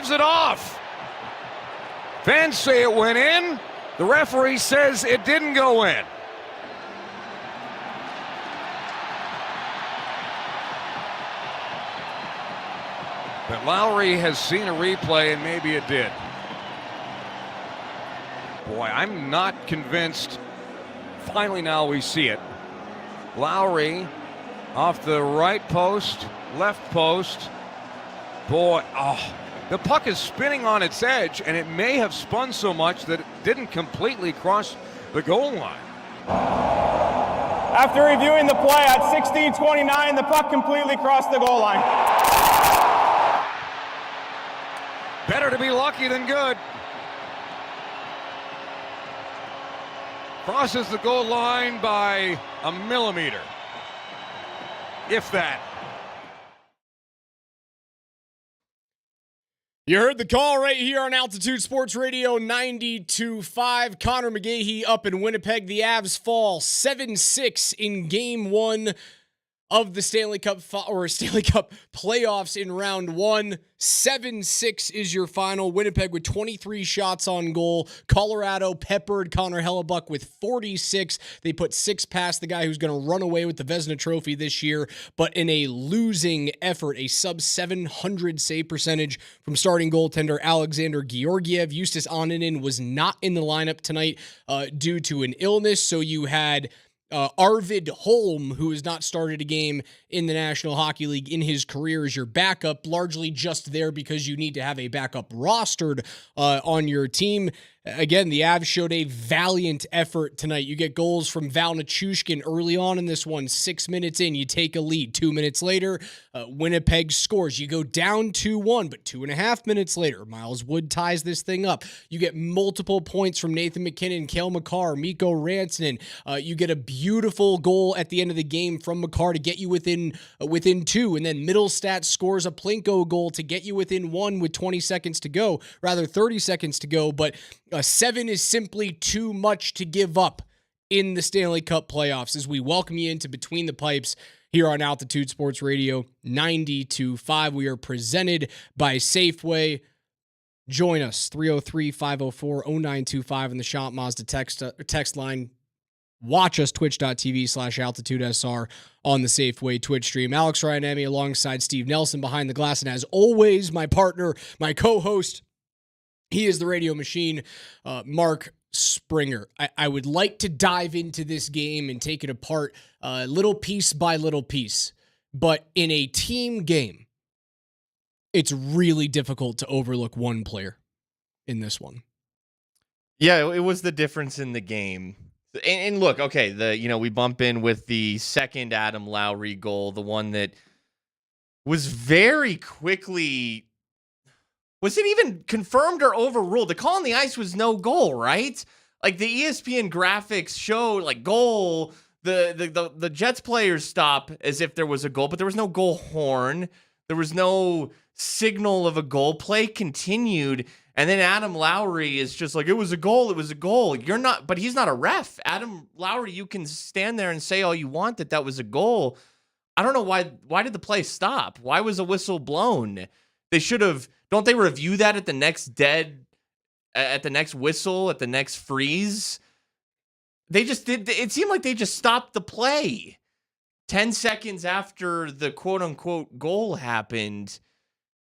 gives it off. Fans say it went in. The referee says it didn't go in. But Lowry has seen a replay and maybe it did. Boy, I'm not convinced. Finally now we see it. Lowry off the right post, left post. Boy, the puck is spinning on its edge, and it may have spun so much that it didn't completely cross the goal line. After reviewing the play at 16:29, the puck completely crossed the goal line. Better to be lucky than good. Crosses the goal line by a millimeter, if that. You heard the call right here on Altitude Sports Radio 92.5. Connor McGahey up in Winnipeg. The Avs fall 7-6 in Game 1 of the Stanley Cup playoffs in round 1. 7-6 is your final. Winnipeg with 23 shots on goal. Colorado peppered Connor Hellebuck with 46. They put 6 past the guy who's going to run away with the Vezina Trophy this year, but in a losing effort, a sub-700 save percentage from starting goaltender Alexander Georgiev. Justus Annunen was not in the lineup tonight due to an illness, so you had Arvid Holm, who has not started a game in the National Hockey League in his career, as your backup, largely just there because you need to have a backup rostered on your team. Again, the Avs showed a valiant effort tonight. You get goals from Val Nichushkin early on in this one. 6 minutes in, you take a lead. 2 minutes later, Winnipeg scores. You go down 2-1, but 2.5 minutes later, Miles Wood ties this thing up. You get multiple points from Nathan MacKinnon, Cale Makar, Mikko Rantanen. You get a beautiful goal at the end of the game from Makar to get you within 2, and then Middlestat scores a Plinko goal to get you within 1 with 30 seconds to go, but 7 is simply too much to give up in the Stanley Cup playoffs as we welcome you into Between the Pipes here on Altitude Sports Radio 92.5. We are presented by Safeway. Join us, 303-504-0925 on the Shop Mazda text line. Watch us, twitch.tv/AltitudeSR on the Safeway Twitch stream. Alex Ryan-Emmy alongside Steve Nelson behind the glass. And as always, my partner, my co-host, he is the radio machine, Mark Springer. I would like to dive into this game and take it apart little piece by little piece. But in a team game, it's really difficult to overlook one player in this one. Yeah, it was the difference in the game. And look, okay, we bump in with the second Adam Lowry goal, the one that was very quickly. Was it even confirmed or overruled? The call on the ice was no goal, right? Like the ESPN graphics showed like goal. The Jets players stop as if there was a goal, but there was no goal horn. There was no signal of a goal. Play continued, and then Adam Lowry is just like, it was a goal. It was a goal. You're not, but he's not a ref. Adam Lowry, you can stand there and say all you want that was a goal. I don't know why. Why did the play stop? Why was a whistle blown? They should have. Don't they review that at the next whistle, at the next freeze? They just did. It seemed like they just stopped the play 10 seconds after the quote unquote goal happened.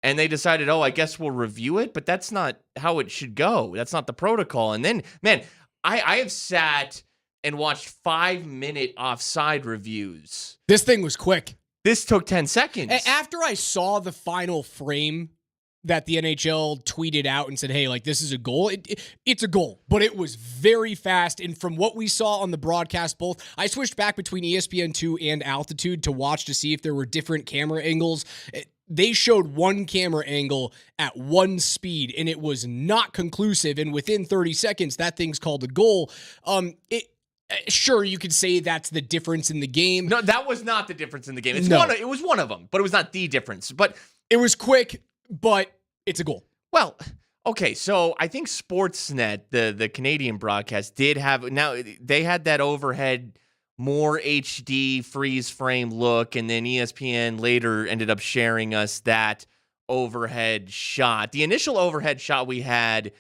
And they decided, I guess we'll review it. But that's not how it should go. That's not the protocol. And then, man, I have sat and watched 5-minute offside reviews. This thing was quick. This took 10 seconds. After I saw the final frame that the NHL tweeted out and said, hey, like, this is a goal. It's a goal, but it was very fast. And from what we saw on the broadcast, I switched back between ESPN2 and Altitude to watch to see if there were different camera angles. They showed one camera angle at one speed, and it was not conclusive. And within 30 seconds, that thing's called a goal. Sure, you could say that's the difference in the game. No, that was not the difference in the game. It was one of them, but it was not the difference. But it was quick, but it's a goal. Well, okay, so I think Sportsnet, the Canadian broadcast, did have, now they had that overhead, more HD freeze frame look, and then ESPN later ended up sharing us that overhead shot. The initial overhead shot we had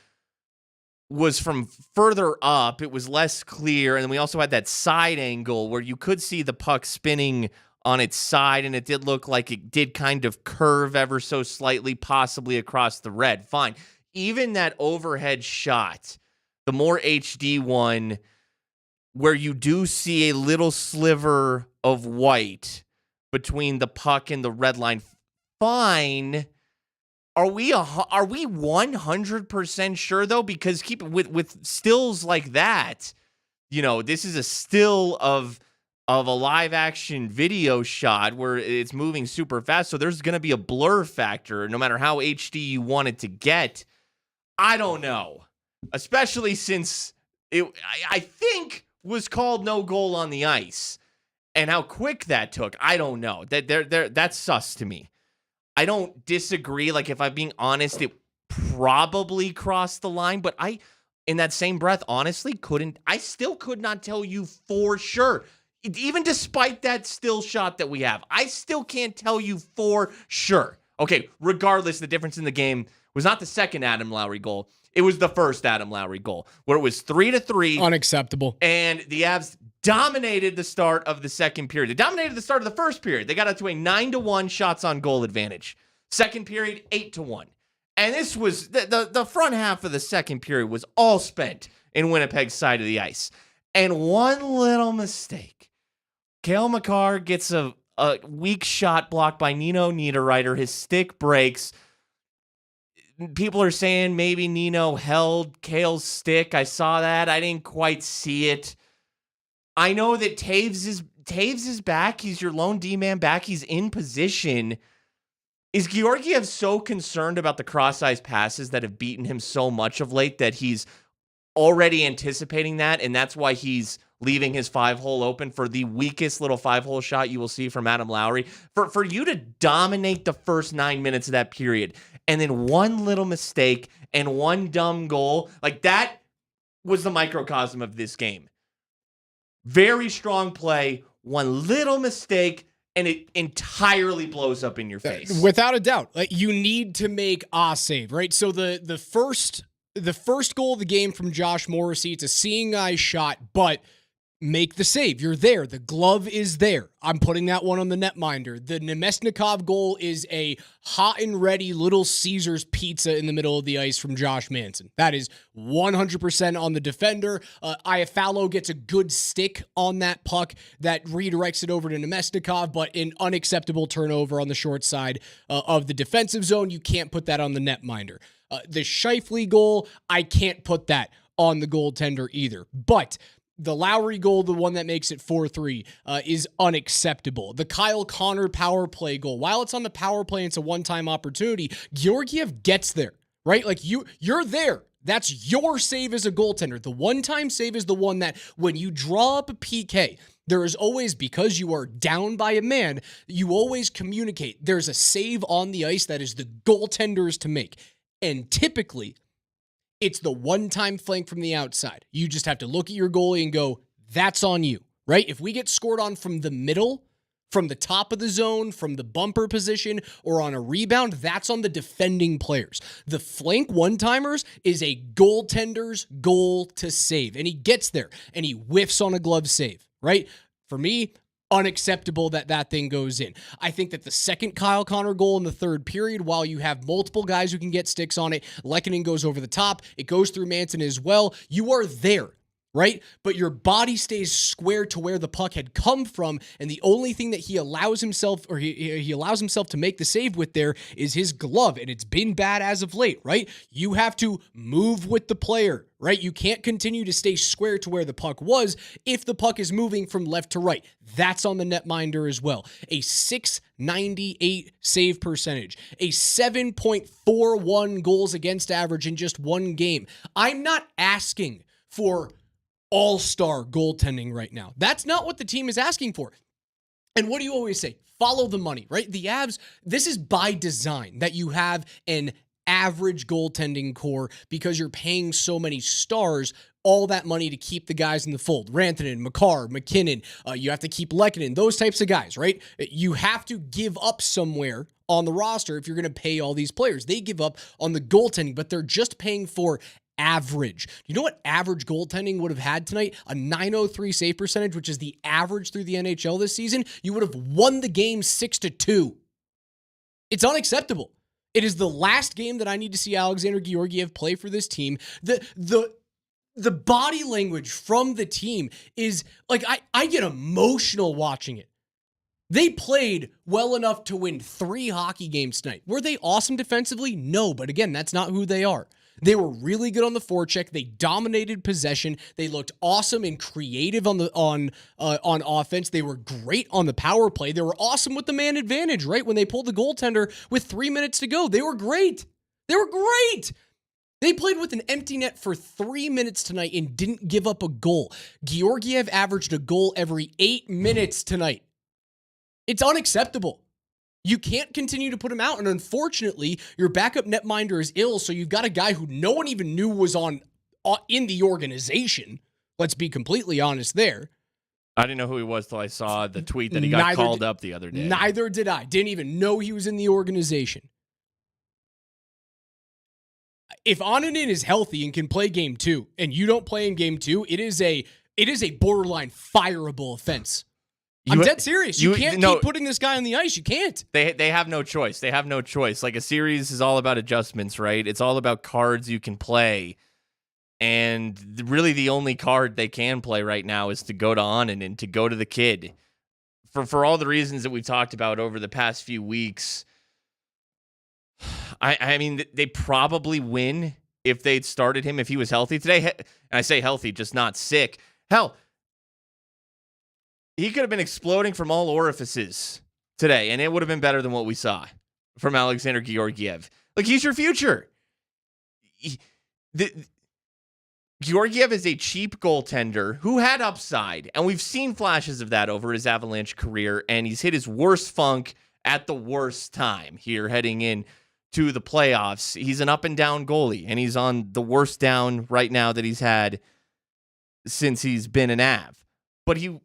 was from further up. It was less clear. And then we also had that side angle where you could see the puck spinning on its side, and it did look like it did kind of curve ever so slightly, possibly across the red. Fine. Even that overhead shot, the more HD one, where you do see a little sliver of white between the puck and the red line, fine. Are we 100% sure though? Because keep with stills like that, this is a still of a live action video shot where it's moving super fast. So there's going to be a blur factor no matter how HD you want it to get. I don't know, especially since I think was called no goal on the ice, and how quick that took. I don't know. That's sus to me. I don't disagree. Like, if I'm being honest, it probably crossed the line, but in that same breath, honestly, I still could not tell you for sure. Even despite that still shot that we have, I still can't tell you for sure. Okay, regardless, the difference in the game was not the second Adam Lowry goal. It was the first Adam Lowry goal, where it was 3-3. Unacceptable. And the Avs dominated the start of the second period. They dominated the start of the first period. They got up to a 9-1 shots on goal advantage. Second period, 8-1. And this was, the front half of the second period was all spent in Winnipeg's side of the ice. And one little mistake. Cale Makar gets a weak shot blocked by Nino Niederreiter. His stick breaks. People are saying maybe Nino held Cale's stick. I saw that. I didn't quite see it. I know that Taves is back. He's your lone D-man back. He's in position. Is Georgiev so concerned about the cross-ice passes that have beaten him so much of late that he's already anticipating that, and that's why he's leaving his 5-hole open for the weakest little 5-hole shot you will see from Adam Lowry? For you to dominate the first 9 minutes of that period, and then one little mistake and one dumb goal, like that was the microcosm of this game. Very strong play, one little mistake, and it entirely blows up in your face. Without a doubt. Like, you need to make a save, right? So the first goal of the game from Josh Morrissey, it's a seeing eye shot, but make the save. You're there. The glove is there. I'm putting that one on the netminder. The Nemesnikov goal is a hot and ready Little Caesars pizza in the middle of the ice from Josh Manson. That is 100% on the defender. Iafallo gets a good stick on that puck that redirects it over to Nemesnikov, but an unacceptable turnover on the short side of the defensive zone. You can't put that on the netminder. The Scheifele goal, I can't put that on the goaltender either. But the Lowry goal, the one that makes it 4-3, is unacceptable. The Kyle Connor power play goal, while it's on the power play, it's a one-time opportunity. Georgiev gets there, right? Like, you're there. That's your save as a goaltender. The one-time save is the one that when you draw up a PK, there is always, because you are down by a man, you always communicate. There's a save on the ice that is the goaltender's to make. And typically, it's the one-time flank from the outside. You just have to look at your goalie and go, that's on you, right? If we get scored on from the middle, from the top of the zone, from the bumper position, or on a rebound, that's on the defending players. The flank one-timers is a goaltender's goal to save, and he gets there, and he whiffs on a glove save, right? For me, unacceptable that thing goes in. I think that the second Kyle Connor goal in the third period, while you have multiple guys who can get sticks on it, Lehkonen goes over the top, it goes through Manson as well. You are there, right? But your body stays square to where the puck had come from, and the only thing that he allows himself, or he allows himself to make the save with there, is his glove, and it's been bad as of late, right? You have to move with the player, right? You can't continue to stay square to where the puck was if the puck is moving from left to right. That's on the netminder as well. A .698 save percentage, a 7.41 goals against average in just one game. I'm not asking for all-star goaltending right now. That's not what the team is asking for. And what do you always say? Follow the money, right? The Avs, this is by design that you have an average goaltending core because you're paying so many stars all that money to keep the guys in the fold. Rantanen, Makar, McKinnon, you have to keep Lehkonen, those types of guys, right? You have to give up somewhere on the roster if you're going to pay all these players. They give up on the goaltending, but they're just paying for average. You know what average goaltending would have had tonight? A .903 save percentage, which is the average through the NHL this season. You would have won the game 6-2. It's unacceptable. It is the last game that I need to see Alexander Georgiev play for this team. The body language from the team is like, I get emotional watching it. They played well enough to win 3 hockey games tonight. Were they awesome defensively? No, but again, that's not who they are. They were really good on the forecheck. They dominated possession. They looked awesome and creative on offense. They were great on the power play. They were awesome with the man advantage, right? When they pulled the goaltender with 3 minutes to go, they were great. They were great. They played with an empty net for 3 minutes tonight and didn't give up a goal. Georgiev averaged a goal every 8 minutes tonight. It's unacceptable. You can't continue to put him out, and unfortunately, your backup netminder is ill, so you've got a guy who no one even knew was in the organization. Let's be completely honest there. I didn't know who he was till I saw the tweet that he got called up the other day. Neither did I. Didn't even know he was in the organization. If Ananen is healthy and can play game 2, and you don't play in game 2, it is a borderline fireable offense. I'm dead serious. You can't keep putting this guy on the ice. You can't. They have no choice. They have no choice. Like, a series is all about adjustments, right? It's all about cards you can play. And really the only card they can play right now is to go to Ananen, to go to the kid. For all the reasons that we've talked about over the past few weeks, I mean, they probably win if they'd started him if he was healthy today. And I say healthy, just not sick. Hell, he could have been exploding from all orifices today, and it would have been better than what we saw from Alexander Georgiev. Like, he's your future. Georgiev is a cheap goaltender who had upside, and we've seen flashes of that over his Avalanche career, and he's hit his worst funk at the worst time here heading in to the playoffs. He's an up-and-down goalie, and he's on the worst down right now that he's had since he's been an Av. But he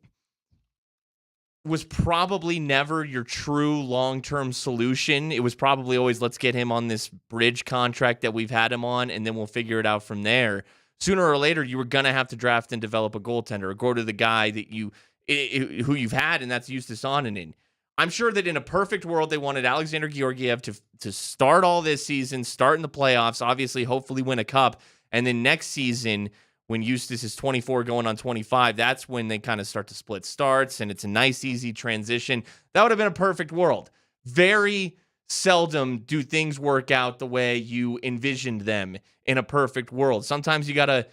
was probably never your true long-term solution. It was probably always, let's get him on this bridge contract that we've had him on, and then we'll figure it out from there. Sooner or later, you were going to have to draft and develop a goaltender or go to the guy that who you've had, and that's Justus Ananen. I'm sure that in a perfect world, they wanted Alexander Georgiev to start all this season, start in the playoffs, obviously, hopefully win a cup, and then next season, when Justus is 24 going on 25, that's when they kind of start to split starts, and it's a nice, easy transition. That would have been a perfect world. Very seldom do things work out the way you envisioned them in a perfect world. Sometimes you got to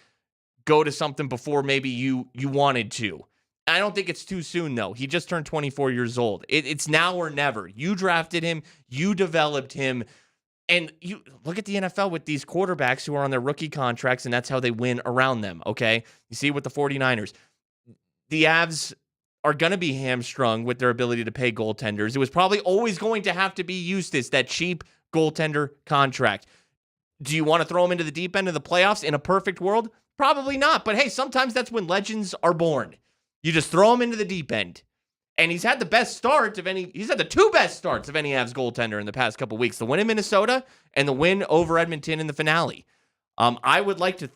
go to something before maybe you wanted to. I don't think it's too soon, though. He just turned 24 years old. It's now or never. You drafted him. You developed him. And you look at the NFL with these quarterbacks who are on their rookie contracts, and that's how they win around them, okay? You see with the 49ers. The Avs are going to be hamstrung with their ability to pay goaltenders. It was probably always going to have to be Justus, that cheap goaltender contract. Do you want to throw him into the deep end of the playoffs in a perfect world? Probably not. But hey, sometimes that's when legends are born. You just throw him into the deep end. And he's had the best start of any. He's had the 2 best starts of any Avs goaltender in the past couple weeks: the win in Minnesota and the win over Edmonton in the finale. I would like to.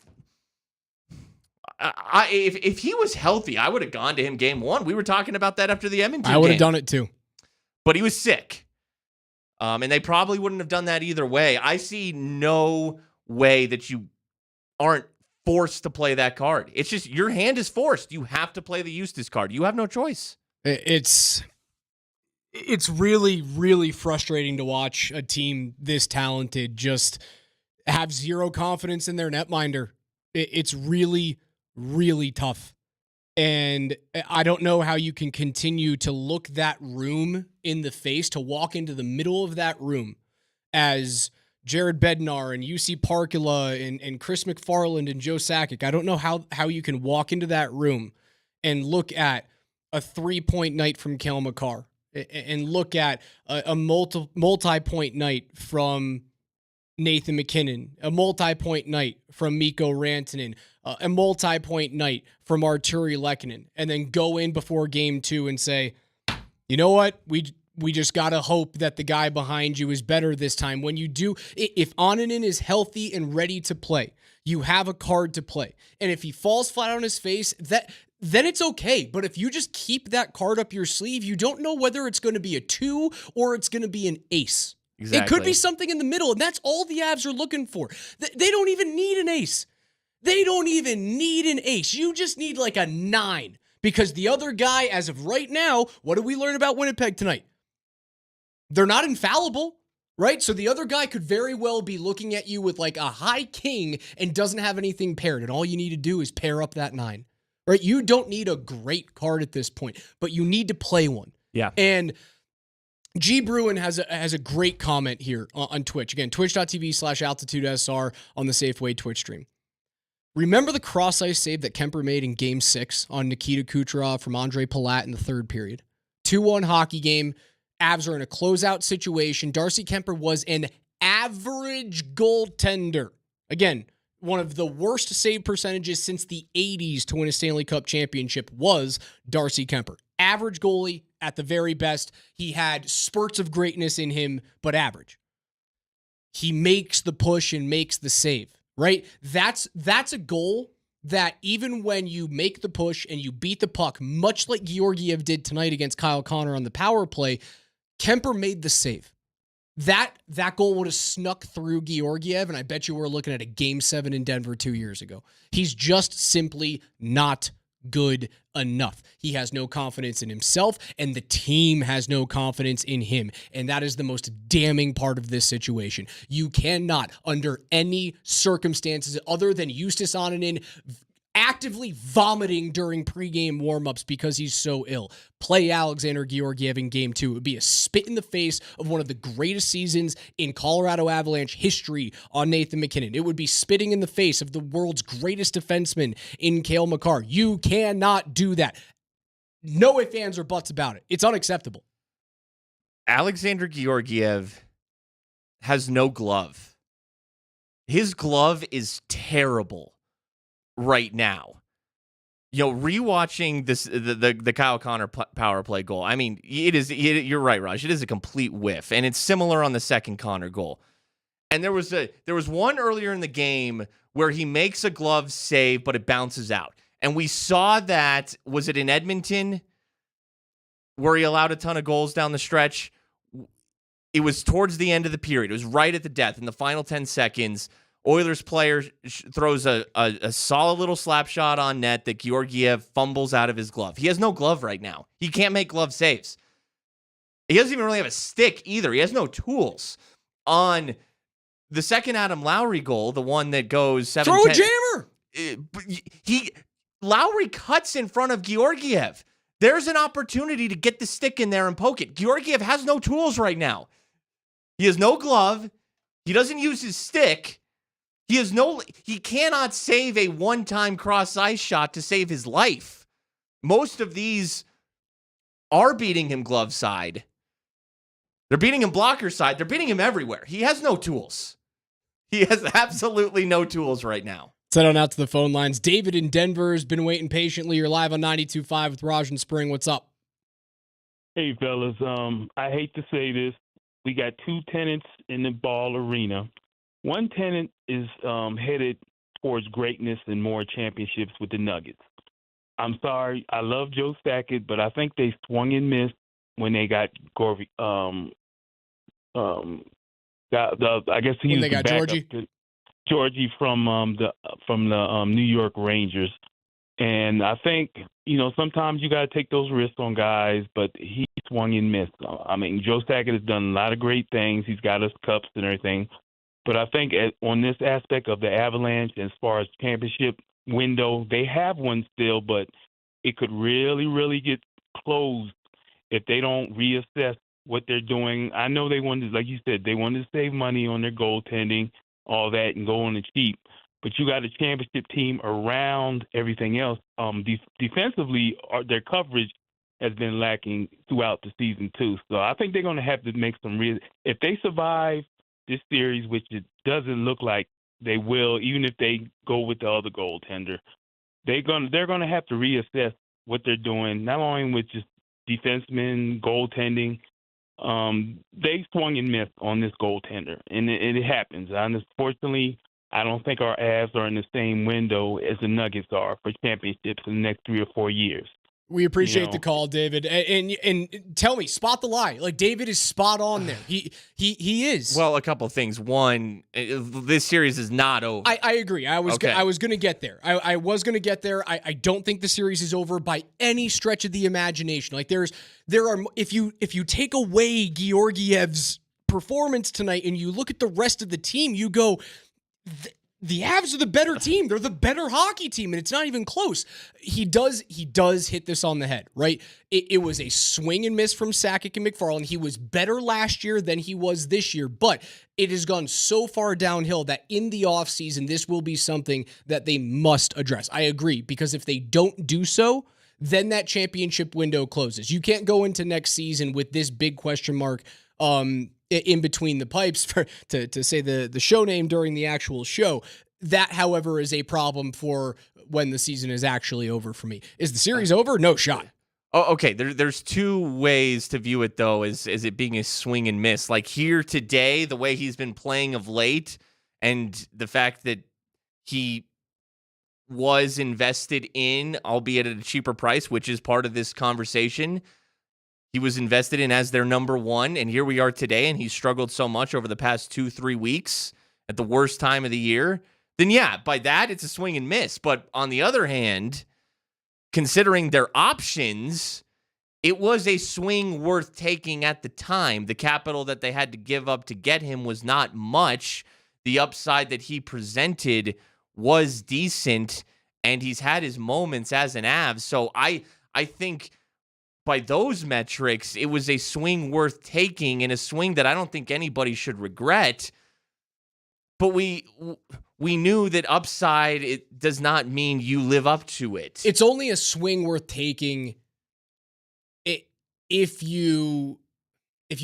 If he was healthy, I would have gone to him game 1. We were talking about that after the Edmonton game. I would have done it too, but he was sick, and they probably wouldn't have done that either way. I see no way that you aren't forced to play that card. It's just your hand is forced. You have to play the Justus card. You have no choice. It's really, really frustrating to watch a team this talented just have zero confidence in their netminder. It's really, really tough. And I don't know how you can continue to look that room in the face, to walk into the middle of that room as Jared Bednar and UC Parkula and Chris McFarland and Joe Sakic. I don't know how you can walk into that room and look at a 3-point night from Cale Makar and look at a multi-point night from Nathan McKinnon, a multi-point night from Mikko Rantanen, a multi-point night from Arturi Lehkonen, and then go in before game 2 and say, you know what, we we just got to hope that the guy behind you is better this time. When you do, if Annunen is healthy and ready to play, you have a card to play. And if he falls flat on his face, then it's okay. But if you just keep that card up your sleeve, you don't know whether it's going to be a 2 or it's going to be an ace. Exactly. It could be something in the middle, and that's all the Avs are looking for. They don't even need an ace. They don't even need an ace. You just need like a 9. Because the other guy, as of right now, what did we learn about Winnipeg tonight? They're not infallible, right? So the other guy could very well be looking at you with like a high king and doesn't have anything paired. And all you need to do is pair up that 9, right? You don't need a great card at this point, but you need to play one. Yeah. And G Bruin has a great comment here on Twitch. Again, twitch.tv/AltitudeSR on the Safeway Twitch stream. Remember the cross-ice save that Kemper made in Game 6 on Nikita Kucherov from Andre Palat in the third period? 2-1 hockey game. Avs are in a closeout situation. Darcy Kemper was an average goaltender. Again, one of the worst save percentages since the 80s to win a Stanley Cup championship was Darcy Kemper. Average goalie at the very best. He had spurts of greatness in him, but average. He makes the push and makes the save. Right? That's a goal that even when you make the push and you beat the puck, much like Georgiev did tonight against Kyle Connor on the power play, Kemper made the save. That goal would have snuck through Georgiev, and I bet you we're looking at a Game 7 in Denver 2 years ago. He's just simply not good enough. He has no confidence in himself, and the team has no confidence in him. And that is the most damning part of this situation. You cannot, under any circumstances other than Justus Annunen actively vomiting during pregame warmups because he's so ill, play Alexander Georgiev in Game 2. It would be a spit in the face of one of the greatest seasons in Colorado Avalanche history on Nathan MacKinnon. It would be spitting in the face of the world's greatest defenseman in Cale Makar. You cannot do that. No ifs, ands, or buts about it. It's unacceptable. Alexander Georgiev has no glove. His glove is terrible right now. You know, rewatching this the Kyle Connor power play goal. I mean, you're right, Raj. It is a complete whiff, and it's similar on the second Connor goal. And there was one earlier in the game where he makes a glove save, but it bounces out. And we saw that, was it in Edmonton, where he allowed a ton of goals down the stretch? It was towards the end of the period. It was right at the death in the final 10 seconds. Oilers player throws a solid little slap shot on net that Georgiev fumbles out of his glove. He has no glove right now. He can't make glove saves. He doesn't even really have a stick either. He has no tools. On the second Adam Lowry goal, the one that goes 7-10. Throw a jammer! Lowry cuts in front of Georgiev. There's an opportunity to get the stick in there and poke it. Georgiev has no tools right now. He has no glove. He doesn't use his stick. He cannot save a one-time cross-ice shot to save his life. Most of these are beating him glove side. They're beating him blocker side. They're beating him everywhere. He has no tools. He has absolutely no tools right now. Let's head on out to the phone lines. David in Denver has been waiting patiently. You're live on 92.5 with Raj and Spring. What's up? Hey, fellas. I hate to say this. We got two tenants in the Ball Arena. One tenant is headed towards greatness and more championships with the Nuggets. I'm sorry. I love Joe Sakic, but I think they swung and missed when they got I guess he when was they got Georgie from the New York Rangers. And I think, sometimes you got to take those risks on guys, but he swung and missed. I mean, Joe Sakic has done a lot of great things. He's got us cups and everything. But I think on this aspect of the Avalanche, as far as championship window, they have one still, but it could really, really get closed if they don't reassess what they're doing. I know they wanted, like you said, they wanted to save money on their goaltending, all that, and go on the cheap. But you got a championship team around everything else. Defensively, their coverage has been lacking throughout the season too. So I think they're going to have to make some real. If they survive this series, which it doesn't look like they will, even if they go with the other goaltender, they're going to have to reassess what they're doing, not only with just defensemen, goaltending, they swung and missed on this goaltender, and it happens. And unfortunately, I don't think our Avs are in the same window as the Nuggets are for championships in the next 3 or 4 years. We appreciate the call, David. And tell me, spot the lie. Like, David is spot on there. He is. Well, a couple of things. One, this series is not over. I agree. I was Okay. going to get there. I was going to get there. I don't think the series is over by any stretch of the imagination. Like, there are if you take away Georgiev's performance tonight and you look at the rest of the team, you go, the Avs are the better team. They're the better hockey team, and it's not even close. He does hit this on the head, right? It was a swing and miss from Sakic and McFarland. He was better last year than he was this year, but it has gone so far downhill that in the offseason, this will be something that they must address. I agree, because if they don't do so, then that championship window closes. You can't go into next season with this big question mark in between the pipes, to say the show name during the actual show. That, however, is a problem for when the season is actually over for me. Is the series over? No shot. Oh, okay. There's two ways to view it, though, as it being a swing and miss. Like here today, the way he's been playing of late, and the fact that he was invested in, albeit at a cheaper price, which is part of this conversation. He was invested in as their number one, and here we are today, and he's struggled so much over the past 2-3 weeks at the worst time of the year. Then yeah, by that, it's a swing and miss. But on the other hand, considering their options, it was a swing worth taking at the time. The capital that they had to give up to get him was not much. The upside that he presented was decent, and he's had his moments as an Avs. So I think by those metrics, it was a swing worth taking, and a swing that I don't think anybody should regret. But we knew that upside, it does not mean you live up to it. It's only a swing worth taking if you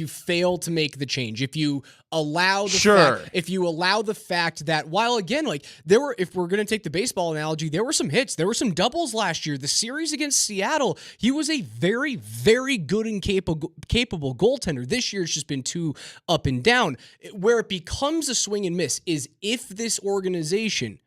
fail to make the change, if you allow the fact that, while again, like if we're going to take the baseball analogy, there were some hits, there were some doubles last year. The series against Seattle, he was a very, very good and capable goaltender. This year, it's just been too up and down. Where it becomes a swing and miss is if this organization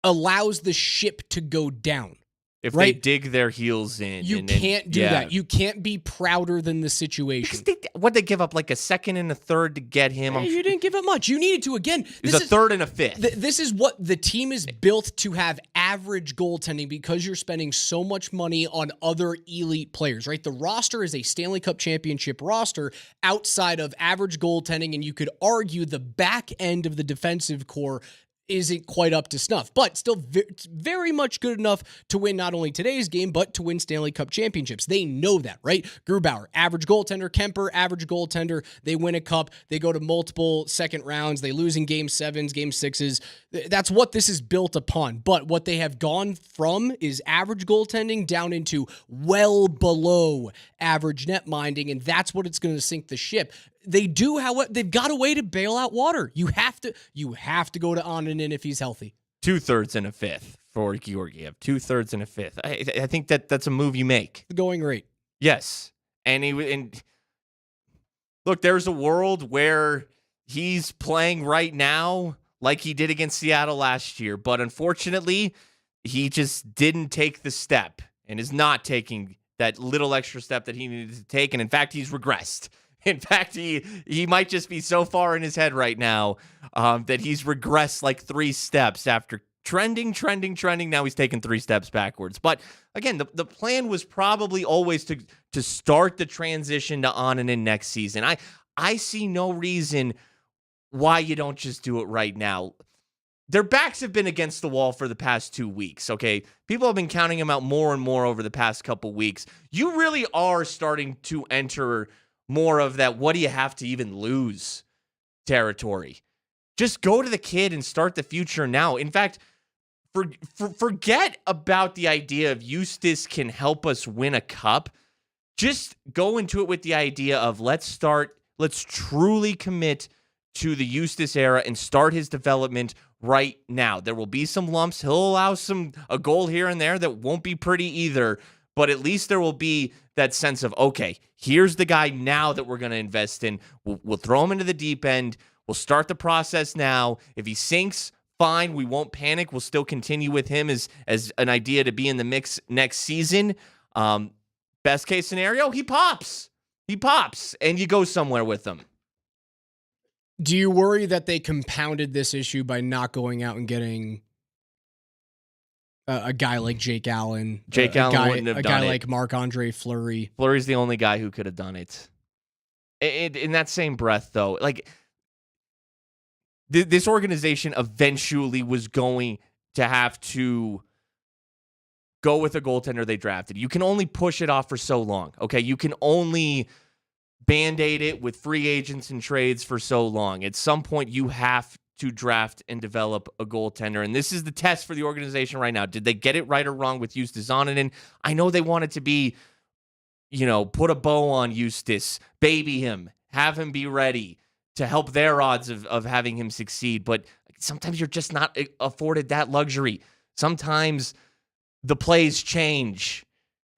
allows the ship to go down. If they dig their heels in. You can't do that. You can't be prouder than the situation. What they give up, like a second and a third to get him? You didn't give up much. You needed to, again. It was a third and a fifth. This is what the team is built to have: average goaltending, because you're spending so much money on other elite players, right? The roster is a Stanley Cup championship roster outside of average goaltending, and you could argue the back end of the defensive core isn't quite up to snuff, but still very much good enough to win not only today's game, but to win Stanley Cup championships. They know that, right? Grubauer, average goaltender. Kemper, average goaltender. They win a cup. They go to multiple second rounds. They lose in game 7s, game 6s. That's what this is built upon. But what they have gone from is average goaltending down into well below average net minding, and that's what it's going to sink the ship. They do, however, they've got a way to bail out water. You have to go to Annunen if he's healthy. 2/3 and a fifth for Georgiev. 2/3 and a fifth. I think that's a move you make. The going rate. Yes, and look, there's a world where he's playing right now like he did against Seattle last year, but unfortunately, he just didn't take the step and is not taking that little extra step that he needed to take. And in fact, he's regressed. In fact, he might just be so far in his head right now that he's regressed like 3 steps after trending. Now he's taken 3 steps backwards. But again, the plan was probably always to start the transition to Annunen next season. I see no reason why you don't just do it right now. Their backs have been against the wall for the past 2 weeks, okay? People have been counting him out more and more over the past couple weeks. You really are starting to enter more of that what do you have to even lose territory. Just go to the kid and start the future now. In fact, forget about the idea of Eustace can help us win a cup. Just go into it with the idea of let's truly commit to the Eustace era and start his development right now. There will be some lumps. He'll allow a goal here and there that won't be pretty either. but at least there will be that sense of, okay, here's the guy now that we're going to invest in. We'll throw him into the deep end. We'll start the process now. If he sinks, fine. We won't panic. We'll still continue with him as an idea to be in the mix next season. Best case scenario, he pops. He pops, and you go somewhere with him. Do you worry that they compounded this issue by not going out and getting a guy like Jake Allen? Jake Allen wouldn't have done it. A guy like Marc-Andre Fleury. Fleury's the only guy who could have done it. In that same breath, though, like this organization eventually was going to have to go with a goaltender they drafted. You can only push it off for so long, okay? You can only Band-Aid it with free agents and trades for so long. At some point, you have to draft and develop a goaltender, and this is the test for the organization right now. Did they get it right or wrong with Justus Zononen? I know they wanted to be, put a bow on Justus, baby him, have him be ready to help their odds of having him succeed, but sometimes you're just not afforded that luxury. Sometimes the plays change,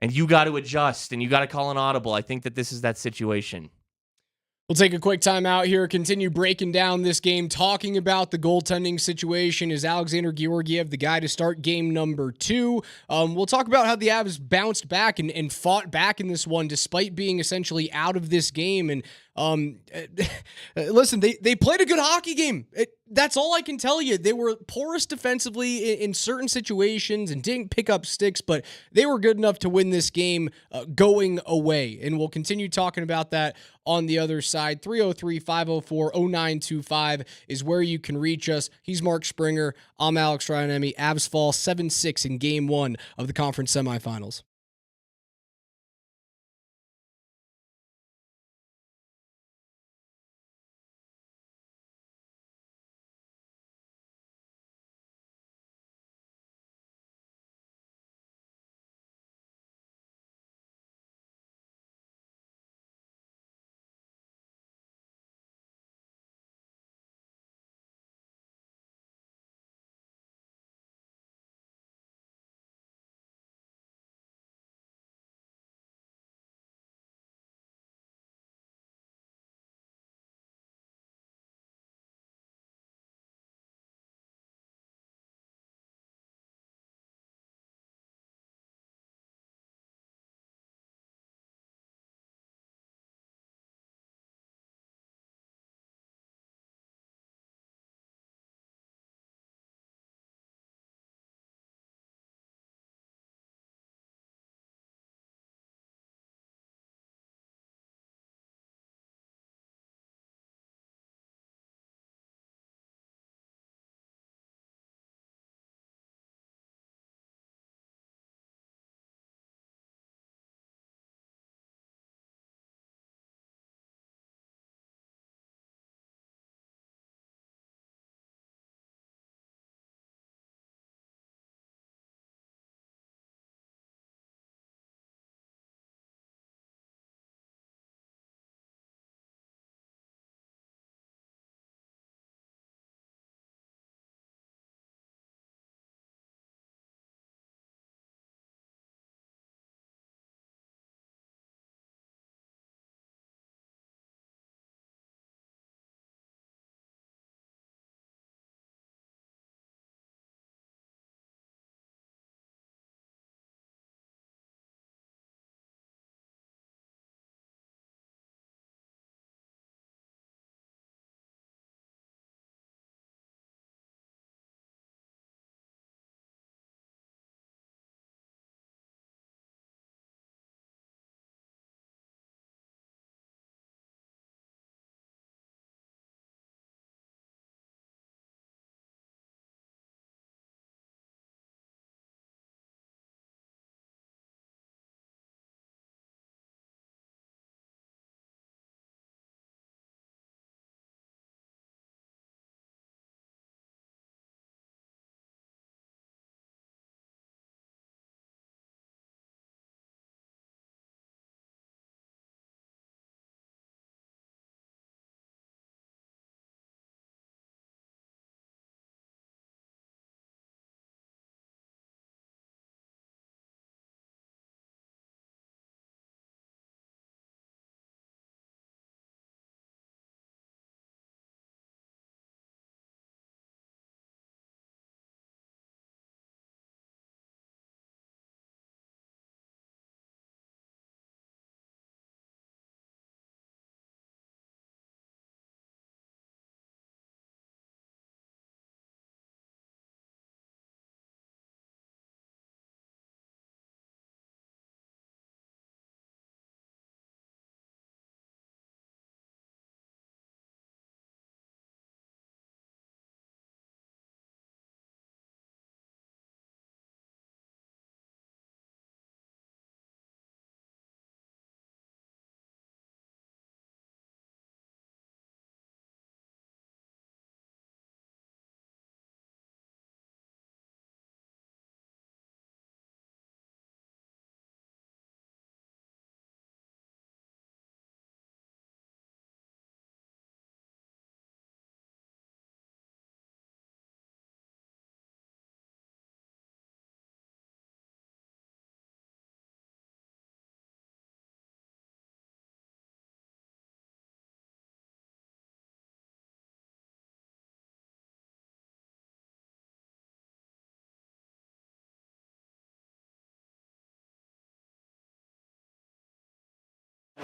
and you got to adjust, and you got to call an audible. I think that this is that situation. We'll take a quick time out here, continue breaking down this game, talking about the goaltending situation. Is Alexander Georgiev the guy to start game number 2? We'll talk about how the Avs bounced back and fought back in this one despite being essentially out of this game. And listen, they played a good hockey game. That's all I can tell you. They were porous defensively in certain situations and didn't pick up sticks, but they were good enough to win this game going away. And we'll continue talking about that on the other side. 303-504-0925 is where you can reach us. He's Mark Springer. I'm Alex Ryanemi. Avs fall 7-6 in game 1 of the conference semifinals.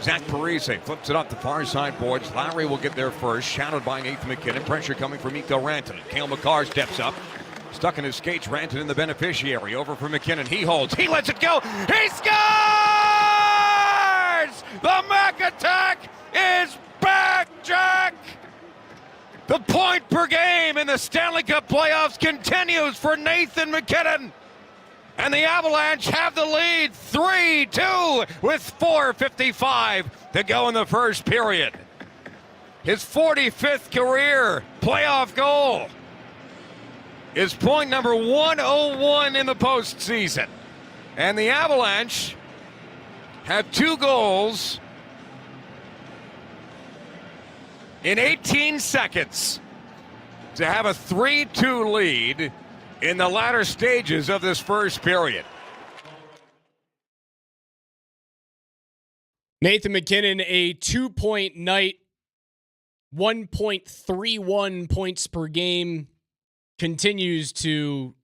Zach Parise flips it up the far side boards. Lowry will get there first, shadowed by Nathan MacKinnon. Pressure coming from Mikko Rantanen. Cale Makar steps up. Stuck in his skates, Rantanen the beneficiary. Over for MacKinnon. He holds. He lets it go. He scores! The Mac attack is back, Jack! The point per game in the Stanley Cup playoffs continues for Nathan MacKinnon. And the Avalanche have the lead 3-2 with 4:55 to go in the first period. His 45th career playoff goal is point number 101 in the postseason. And the Avalanche have 2 goals in 18 seconds to have a 3-2 lead in the latter stages of this first period. Nathan MacKinnon, a 2-point night, 1.31 points per game, continues to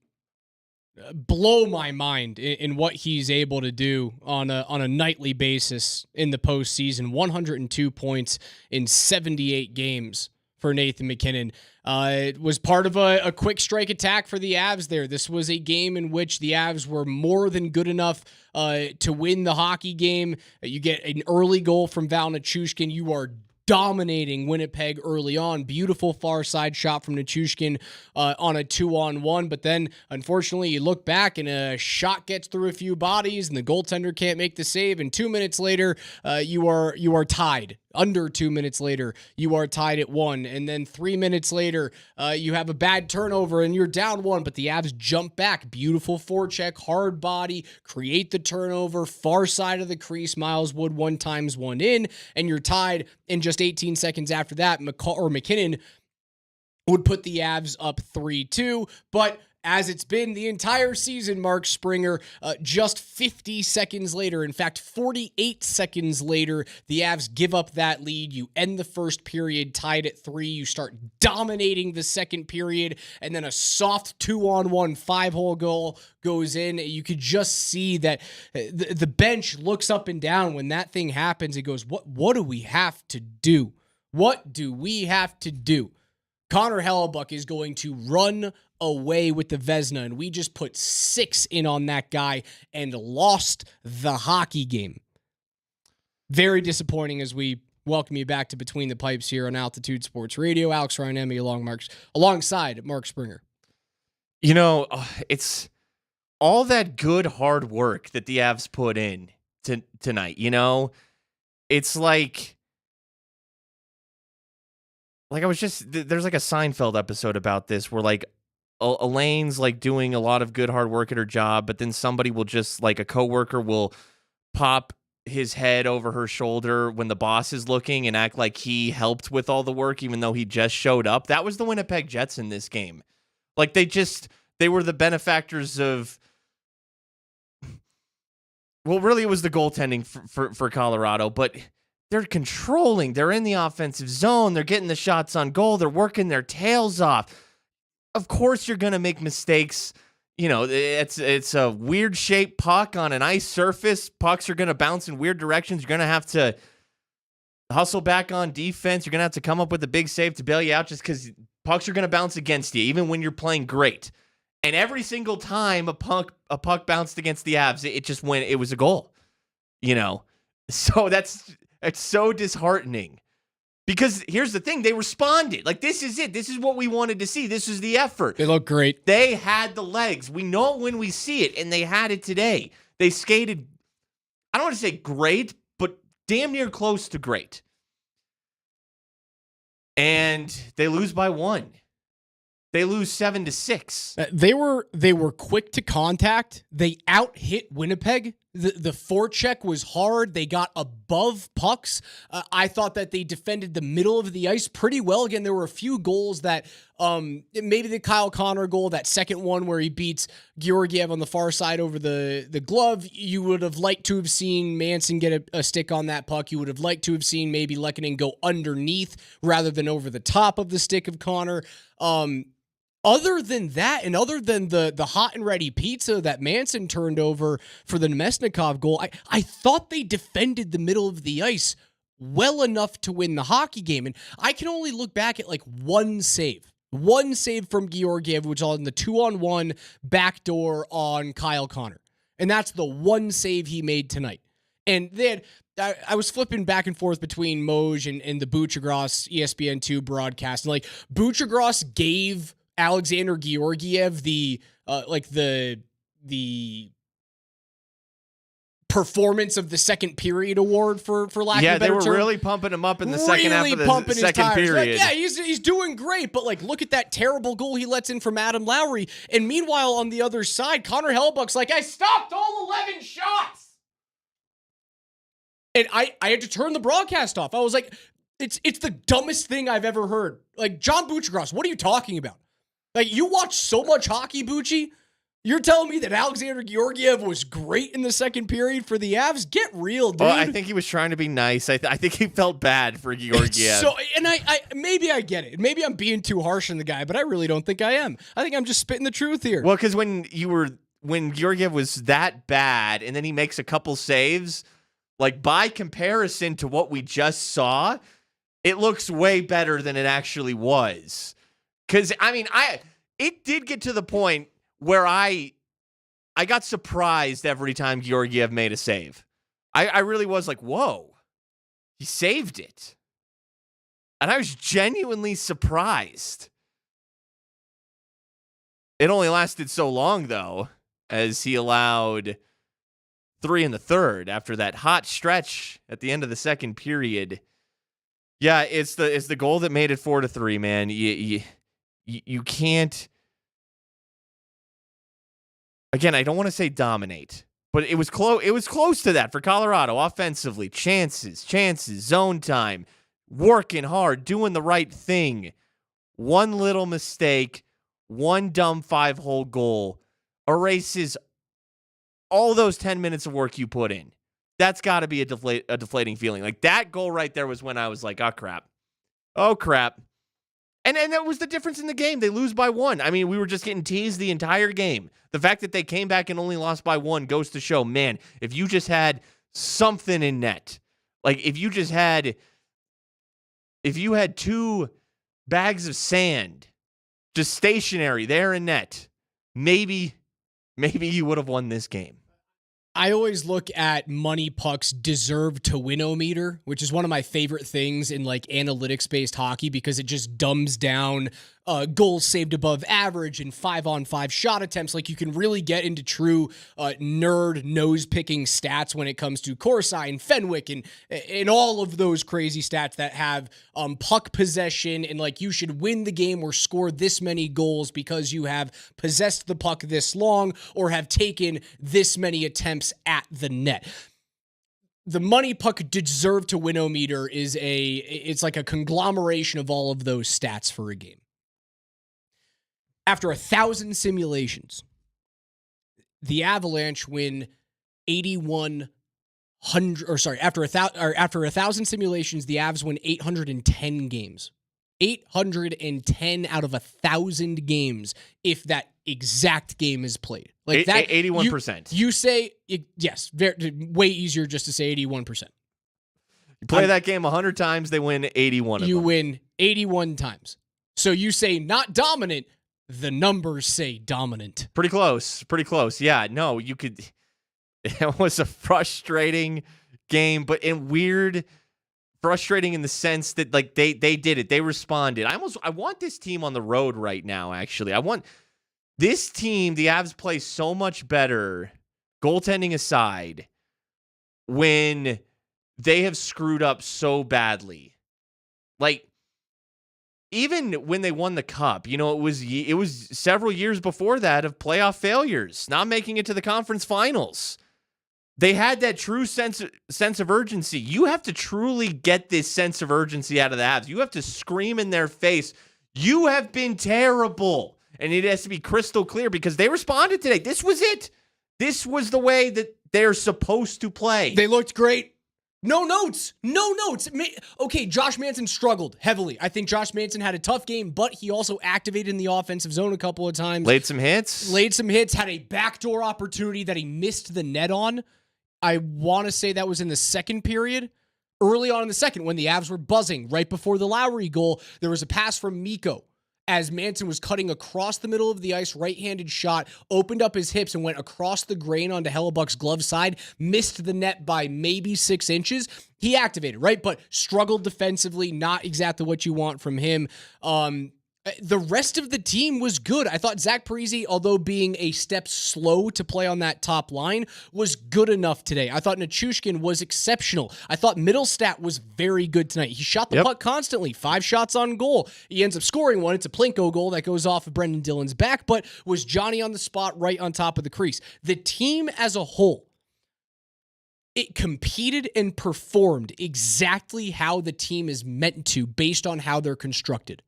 blow my mind in what he's able to do on a nightly basis in the postseason. 102 points in 78 games for Nathan MacKinnon. It was part of a quick strike attack for the Avs there. This was a game in which the Avs were more than good enough to win the hockey game. You get an early goal from Val Nichushkin. You are dominating Winnipeg early on. Beautiful far side shot from Nichushkin on a 2-on-1. But then, unfortunately, you look back and a shot gets through a few bodies and the goaltender can't make the save. And 2 minutes later, you are tied. Under 2 minutes later, you are tied at 1. And then 3 minutes later, you have a bad turnover and you're down 1, but the Avs jump back. Beautiful forecheck, hard body, create the turnover, far side of the crease. Miles Wood 1-1 in, and you're tied. And just 18 seconds after that, MacKinnon would put the Avs up 3-2. But as it's been the entire season, Mark Springer, just 50 seconds later, in fact, 48 seconds later, the Avs give up that lead. You end the first period tied at 3. You start dominating the second period, and then a soft 2-on-1 5-hole goal goes in. You could just see that the bench looks up and down when that thing happens. It goes, what do we have to do? What do we have to do? Connor Hellebuck is going to run away with the Vezina, and we just put 6 in on that guy and lost the hockey game. Very disappointing as we welcome you back to Between the Pipes here on Altitude Sports Radio. Alex Ryan-Emmy alongside Mark Springer. You know, it's all that good hard work that the Avs put in tonight. You know, it's like I was just, there's like a Seinfeld episode about this where like Elaine's like doing a lot of good hard work at her job, but then somebody will just, like a coworker will pop his head over her shoulder when the boss is looking and act like he helped with all the work even though he just showed up. That was the Winnipeg Jets in this game. Like they were the benefactors of, well, really it was the goaltending for Colorado, but they're controlling. They're in the offensive zone. They're getting the shots on goal. They're working their tails off. Of course you're going to make mistakes. You know, it's a weird shaped puck on an ice surface. Pucks are going to bounce in weird directions. You're going to have to hustle back on defense. You're going to have to come up with a big save to bail you out just because pucks are going to bounce against you, even when you're playing great. And every single time a puck bounced against the Avs, it just went, it was a goal, you know? So it's so disheartening because here's the thing. They responded. Like, this is it. This is what we wanted to see. This is the effort. They look great. They had the legs. We know it when we see it, and they had it today. They skated, I don't want to say great, but damn near close to great. And they lose by 1. They lose 7-6. They were quick to contact. They out-hit Winnipeg. The forecheck was hard. They got above pucks. I thought that they defended the middle of the ice pretty well. Again, there were a few goals that maybe the Kyle Connor goal, that second one where he beats Georgiev on the far side over the glove. You would have liked to have seen Manson get a stick on that puck. You would have liked to have seen maybe Lehkonen go underneath rather than over the top of the stick of Connor. other than that, and other than the hot and ready pizza that Manson turned over for the Nemesnikov goal, I thought they defended the middle of the ice well enough to win the hockey game. And I can only look back at like one save from Georgiev, which was on the 2-on-1 backdoor on Kyle Connor. And that's the one save he made tonight. And then I was flipping back and forth between Moj and the Buchagras ESPN2 broadcast. And like Buchagras gave Alexander Georgiev the performance of the second period award for lack of a better term. Yeah, they were really pumping him up in the second half of the second period. Like, yeah, he's doing great, but like look at that terrible goal he lets in from Adam Lowry. And meanwhile, on the other side, Connor Hellebuyck's like, I stopped all 11 shots. And I had to turn the broadcast off. I was like, it's the dumbest thing I've ever heard. Like, John Buchagras, what are you talking about? Like, you watch so much hockey, Bucci? You're telling me that Alexander Georgiev was great in the second period for the Avs? Get real, dude. Well, I think he was trying to be nice. I think he felt bad for Georgiev. So, and I maybe I get it. Maybe I'm being too harsh on the guy, but I really don't think I am. I think I'm just spitting the truth here. Well, because when Georgiev was that bad, and then he makes a couple saves, like by comparison to what we just saw, it looks way better than it actually was. Because I mean, it did get to the point where I got surprised every time Georgiev made a save. I really was like, whoa, he saved it. And I was genuinely surprised. It only lasted so long, though, as he allowed 3 in the third after that hot stretch at the end of the second period. Yeah, it's the goal that made it 4-3, man. You can't. Again, I don't want to say dominate, but it was close. It was close to that for Colorado offensively. Chances, zone time, working hard, doing the right thing. One little mistake, one dumb 5-hole goal erases all those 10 minutes of work you put in. That's got to be a deflating feeling. Like that goal right there was when I was like, oh crap. And that was the difference in the game. They lose by 1. I mean, we were just getting teased the entire game. The fact that they came back and only lost by 1 goes to show, man, if you just had something in net, like if you had 2 bags of sand just stationary there in net, maybe you would have won this game. I always look at Money Puck's deserve to win-o-meter, which is one of my favorite things in like analytics-based hockey because it just dumbs down goals saved above average and 5-on-5 shot attempts. Like you can really get into true nerd nose-picking stats when it comes to Corsi and Fenwick and all of those crazy stats that have puck possession and like you should win the game or score this many goals because you have possessed the puck this long or have taken this many attempts at the net. The Money Puck deserve to win-o-meter it's like a conglomeration of all of those stats for a game. After 1,000 simulations, the Avalanche win 8,100. Or sorry, after 1,000 simulations, the Avs win 810 games. 810 out of 1,000 games if that exact game is played. Like that, 81%. You say yes, way easier just to say 81%. You play that game 100 times, they win 81 of them. You win 81 times. So you say not dominant. The numbers say dominant. Pretty close. Yeah, no, you could. It was a frustrating game, but frustrating in the sense that like they did it. They responded. I want this team on the road right now, actually. I want this team, the Avs, play so much better, goaltending aside, when they have screwed up so badly. Like, even when they won the cup, it was several years before that of playoff failures, not making it to the conference finals. They had that true sense of urgency. You have to truly get this sense of urgency out of the Avs. You have to scream in their face, you have been terrible. And it has to be crystal clear because they responded today. This was it. This was the way that they're supposed to play. They looked great. No notes. No notes. Okay, Josh Manson struggled heavily. I think Josh Manson had a tough game, but he also activated in the offensive zone a couple of times. Laid some hits, had a backdoor opportunity that he missed the net on. I want to say that was in the second period. Early on in the second, when the Avs were buzzing right before the Lowry goal, there was a pass from Mikko as Manson was cutting across the middle of the ice, right-handed shot, opened up his hips and went across the grain onto Hellebuck's glove side, missed the net by maybe 6 inches. He activated, right? But struggled defensively, not exactly what you want from him. The rest of the team was good. I thought Zach Parise, although being a step slow to play on that top line, was good enough today. I thought Nichushkin was exceptional. I thought Middlestat was very good tonight. He shot the puck constantly, 5 shots on goal. He ends up scoring one. It's a Plinko goal that goes off of Brendan Dillon's back, but was Johnny on the spot right on top of the crease. The team as a whole, it competed and performed exactly how the team is meant to based on how they're constructed.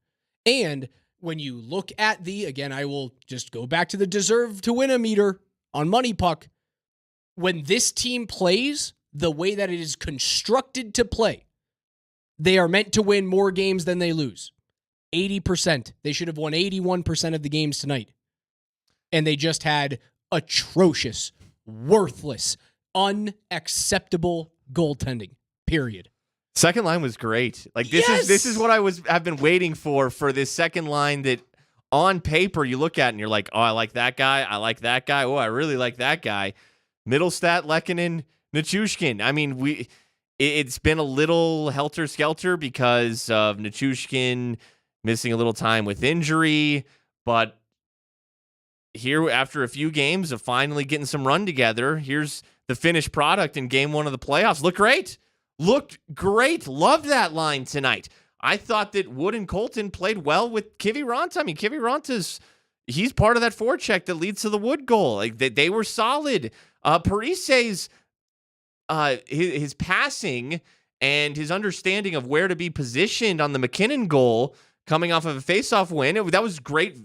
And when you look at again, I will just go back to the deserve to win a meter on Money Puck. When this team plays the way that it is constructed to play, they are meant to win more games than they lose. 80%. They should have won 81% of the games tonight. And they just had atrocious, worthless, unacceptable goaltending, period. Second line was great. Like this is what I've been waiting for this second line that on paper you look at and you're like, oh, I like that guy. I like that guy. Oh, I really like that guy. Middlestat, Lehkonen, Nichushkin. I mean, it's been a little helter-skelter because of Nichushkin missing a little time with injury, but here after a few games of finally getting some run together, here's the finished product in game 1 of the playoffs. Looked great. Loved that line tonight. I thought that Wood and Colton played well with Kiviranta. I mean, he's part of that forecheck that leads to the Wood goal. Like they were solid. Parise's his passing and his understanding of where to be positioned on the McKinnon goal coming off of a faceoff win. That was great.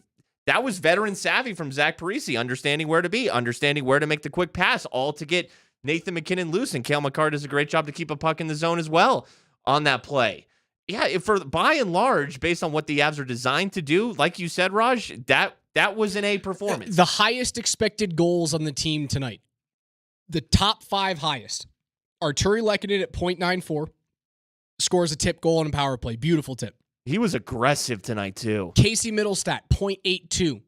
That was veteran savvy from Zach Parise, understanding where to be, understanding where to make the quick pass, all to get Nathan McKinnon loose, and Cale Makar does a great job to keep a puck in the zone as well on that play. Yeah, by and large, based on what the Avs are designed to do, like you said, Raj, that was an A performance. The highest expected goals on the team tonight, the top 5 highest, Arturi Lehkonen at .94, scores a tip goal on a power play. Beautiful tip. He was aggressive tonight, too. Casey Middlestat, .82,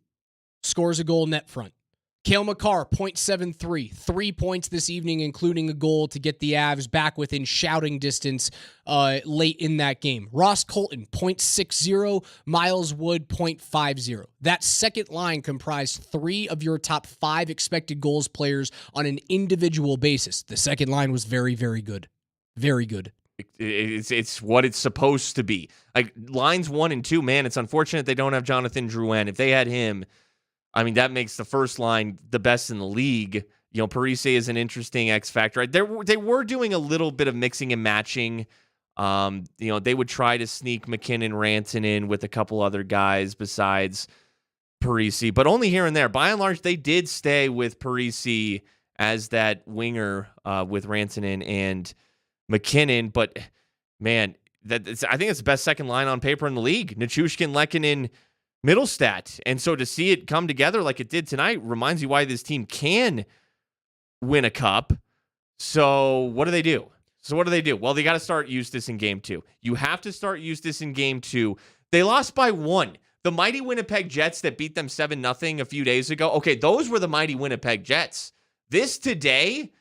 scores a goal net front. Cale Makar, .73, 3 points this evening, including a goal to get the Avs back within shouting distance late in that game. Ross Colton, .60, Miles Wood, .50. That second line comprised 3 of your top 5 expected goals players on an individual basis. The second line was very, very good. Very good. It's what it's supposed to be. Like lines 1 and 2, man, it's unfortunate they don't have Jonathan Drouin. If they had him, I mean, that makes the first line the best in the league. You know, Parise is an interesting X factor. Right? They were doing a little bit of mixing and matching. They would try to sneak McKinnon, Rantanen in with a couple other guys besides Parise, but only here and there. By and large, they did stay with Parise as that winger with Rantanen and McKinnon. But man, I think it's the best second line on paper in the league. Nichushkin, Lehkonen, Middlestat. And so to see it come together like it did tonight reminds you why this team can win a cup. So what do they do? Well, they got to start Eustace in game 2. You have to start Eustace in game 2. They lost by 1. The mighty Winnipeg Jets that beat them 7-0 a few days ago. Okay, those were the mighty Winnipeg Jets. This today,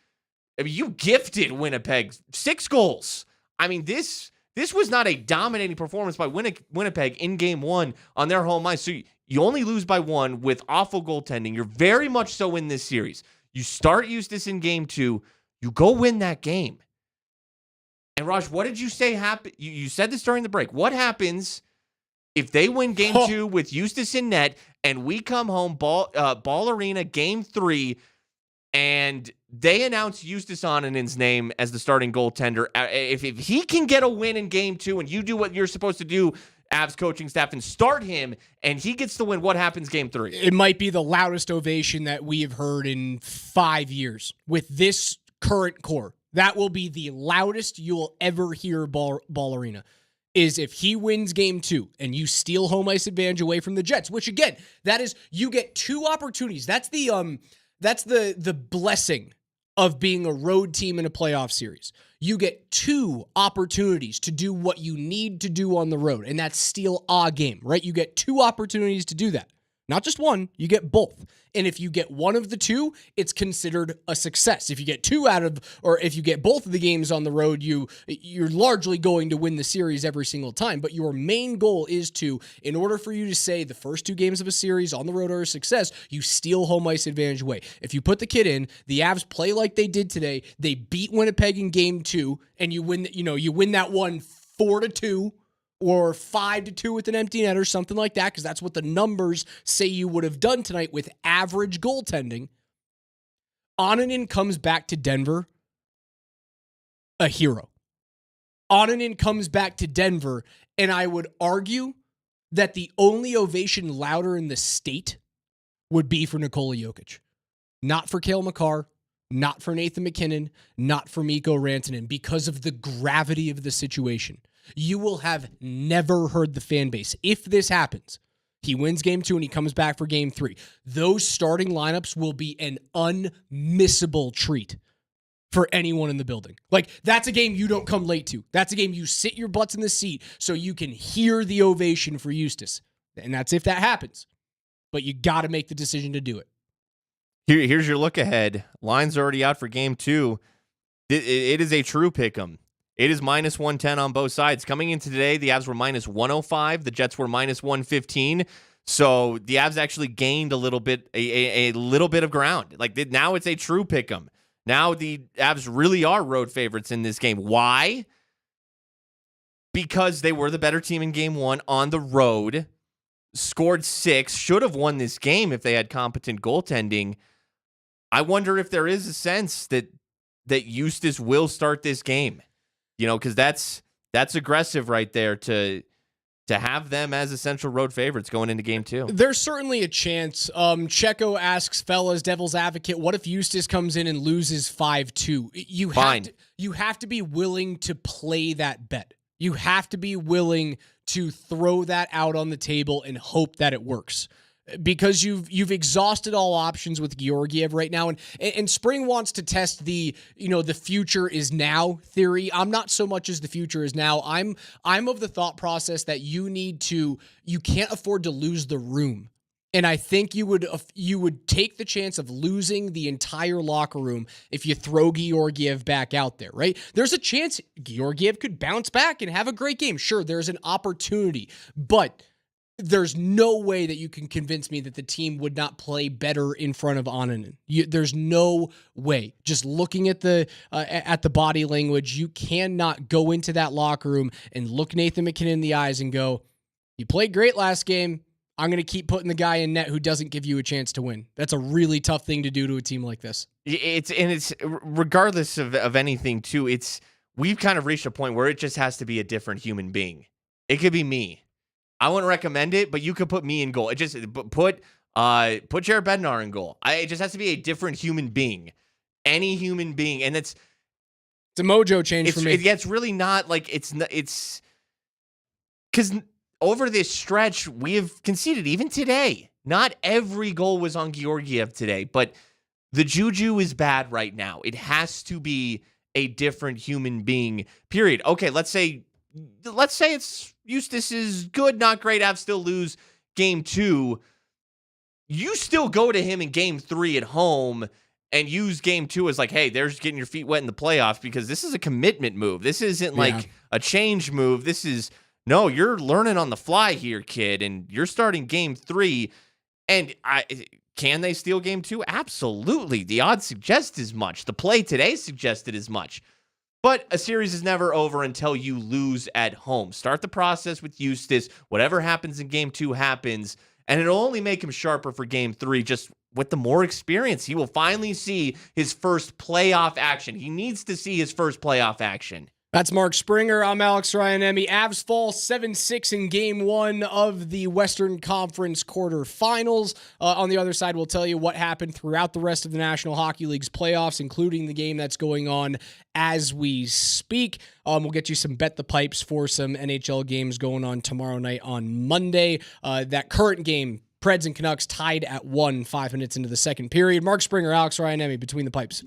I mean, you gifted Winnipeg 6 goals. I mean, this was not a dominating performance by Winnipeg in game 1 on their home ice. So you only lose by 1 with awful goaltending. You're very much so in this series. You start Eustace in game 2. You go win that game. And Raj, what did you say happened? You said this during the break. What happens if they win game 2 with Eustace in net and we come home Ball Arena game 3 and they announce Eustace Onninen's name as the starting goaltender? If he can get a win in game 2 and you do what you're supposed to do, Avs coaching staff, and start him and he gets the win, what happens game 3? It might be the loudest ovation that we have heard in 5 years with this current core. That will be the loudest you'll ever hear Ball Arena, is if he wins game 2 and you steal home ice advantage away from the Jets, which again, that is, you get 2 opportunities. That's the blessing of being a road team in a playoff series. You get 2 opportunities to do what you need to do on the road, and that's steal a game, right? You get 2 opportunities to do that. Not just one, you get both. And if you get one of the 2, it's considered a success. If you get 2 out of, or if you get both of the games on the road, you're largely going to win the series every single time. But your main goal is to, in order for you to say the first 2 games of a series on the road are a success, you steal home ice advantage away. If you put the kid in, the Avs play like they did today, they beat Winnipeg in game 2, and you win that one 4-2. Or 5-2 with an empty net or something like that, because that's what the numbers say you would have done tonight with average goaltending. Annunen comes back to Denver a hero. Annunen comes back to Denver, and I would argue that the only ovation louder in the state would be for Nikola Jokic. Not for Cale Makar, not for Nathan MacKinnon, not for Mikko Rantanen, because of the gravity of the situation. You will have never heard the fan base. If this happens, he wins game 2 and he comes back for game 3. Those starting lineups will be an unmissable treat for anyone in the building. Like, that's a game you don't come late to. That's a game you sit your butts in the seat so you can hear the ovation for Eustace. And that's if that happens. But you got to make the decision to do it. Here's your look ahead. Line's already out for game 2. It is a true pick 'em. It is minus 110 on both sides. Coming into today, the Avs were minus 105. The Jets were minus 115. So the Avs actually gained a little bit, a little bit of ground. Like, now it's a true pick 'em. Now the Avs really are road favorites in this game. Why? Because they were the better team in game 1 on the road. Scored 6. Should have won this game if they had competent goaltending. I wonder if there is a sense that Eustace will start this game. You know, because that's aggressive right there to have them as essential road favorites going into game 2. There's certainly a chance. Checo asks, fellas, devil's advocate, what if Eustace comes in and loses 5-2? You have to be willing to play that bet. You have to be willing to throw that out on the table and hope that it works. Because you've exhausted all options with Georgiev right now, and Spring wants to test the future is now theory. I'm not so much as the future is now. I'm of the thought process that you can't afford to lose the room, and I think you would take the chance of losing the entire locker room if you throw Georgiev back out there, right? There's a chance Georgiev could bounce back and have a great game. Sure, there's an opportunity, but there's no way that you can convince me that the team would not play better in front of Annunen. There's no way. Just looking at the body language, you cannot go into that locker room and look Nathan MacKinnon in the eyes and go, "You played great last game. I'm going to keep putting the guy in net who doesn't give you a chance to win." That's a really tough thing to do to a team like this. It's regardless of anything too. We've kind of reached a point where it just has to be a different human being. It could be me. I wouldn't recommend it, but you could put me in goal. It just put Jared Bednar in goal. It just has to be a different human being, any human being, and it's a mojo change for me. It's really not like it's because over this stretch we have conceded even today. Not every goal was on Georgiev today, but the juju is bad right now. It has to be a different human being. Period. Okay, let's say it's Eustace is good, not great. Avs still lose game 2. You still go to him in game 3 at home and use game 2 as like, hey, there's getting your feet wet in the playoffs, because this is a commitment move. This isn't like a change move. No, you're learning on the fly here, kid, and you're starting game 3. And can they steal game 2? Absolutely. The odds suggest as much. The play today suggested as much. But a series is never over until you lose at home. Start the process with Eustace. Whatever happens in game 2 happens, and it'll only make him sharper for game 3. Just with the more experience, he will finally see his first playoff action. He needs to see his first playoff action. That's Mark Springer. I'm Alex Ryanemi. Avs fall 7-6 in Game 1 of the Western Conference quarterfinals. On the other side, we'll tell you what happened throughout the rest of the National Hockey League's playoffs, including the game that's going on as we speak. We'll get you some Bet the Pipes for some NHL games going on tomorrow night on Monday. That current game, Preds and Canucks tied at 1, 5 minutes into the second period. Mark Springer, Alex Ryanemi, Between the Pipes.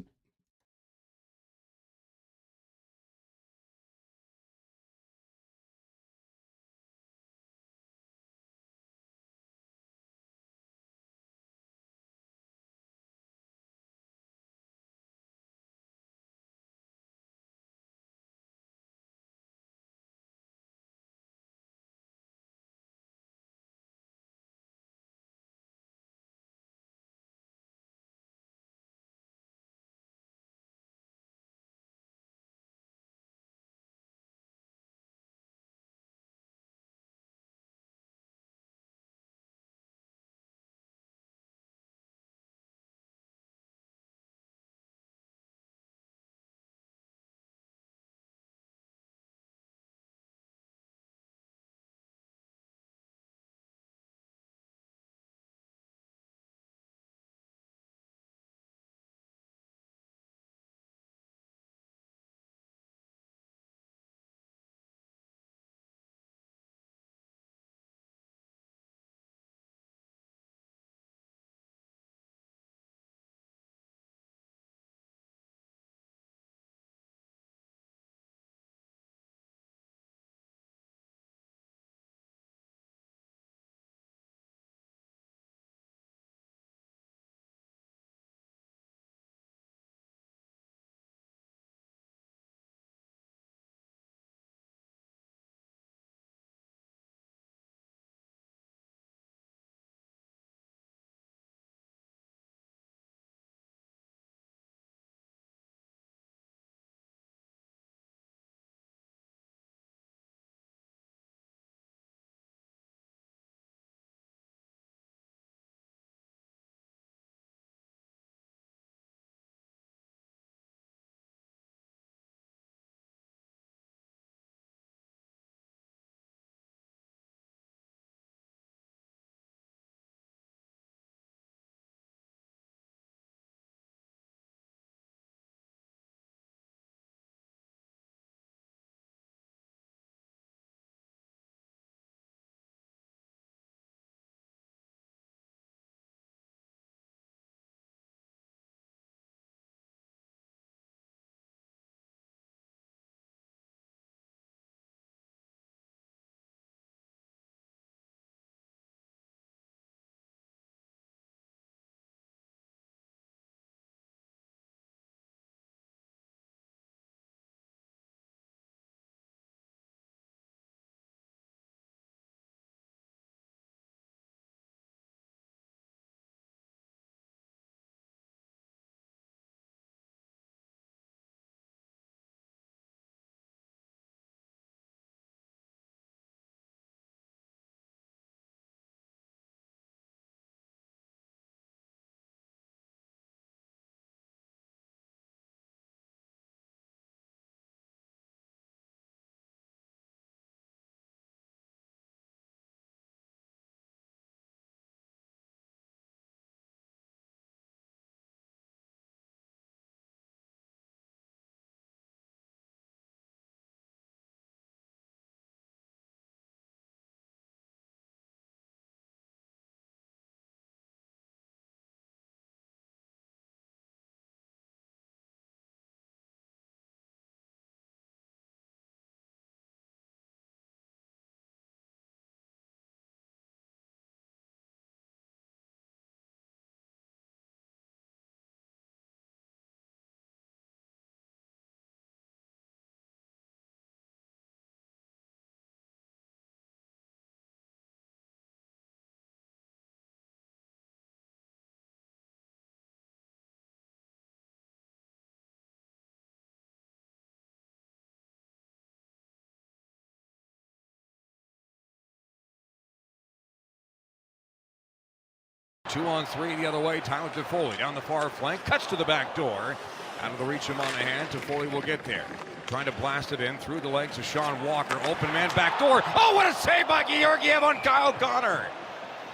Two on three the other way. Tyler Toffoli down the far flank. Cuts to the back door. Out of the reach of Monahan. Toffoli will get there. trying to blast it in through the legs of Sean Walker. Open man back door. Oh, what a save by Georgiev on Kyle Connor.